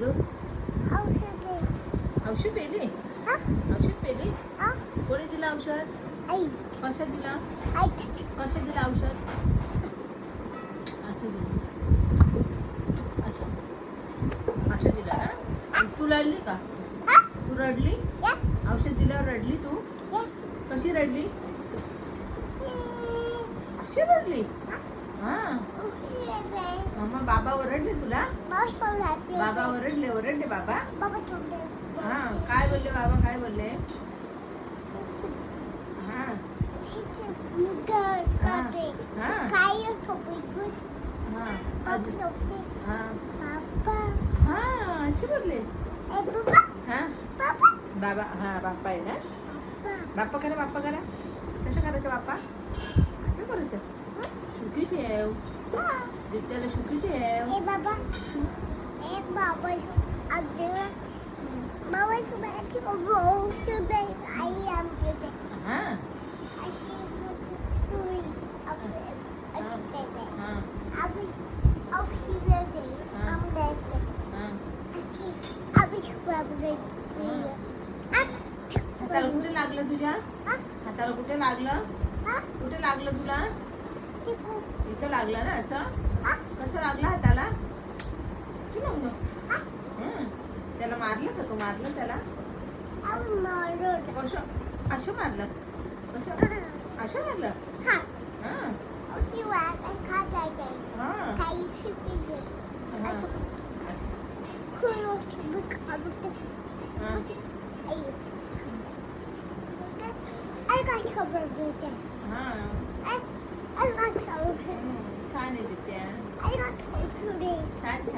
अजून औषध पेली औषध पेली कोणी दिलं औषध कशा दिला कशा दिला औषध असं दिलं असं दिलं ना तू रडली का तू रडली औषध दिल्यावर रडली तू कशी रडली अशी रडली हां मम्मा बाबा ओरडले तुला बाबा ओरडले बाबा हां काय बोलले बाबा काय बोलले हां असे बोलले बाबा हां बाप्पा आहे ना बाप्पा करा कसं करायचं बाप्पा असं करायचं सुखी ठेव दित्याला सुखी ठेव हां हाताला कुठे लागलं तुझ्या हाताला कुठे लागलं तुला इथं लागलं ना असं कसं लागलं हाताला लागलं त्याला मारलं का तू मारलं त्याला कसं असं मारलं असं मारलं छान आहे दित्या छान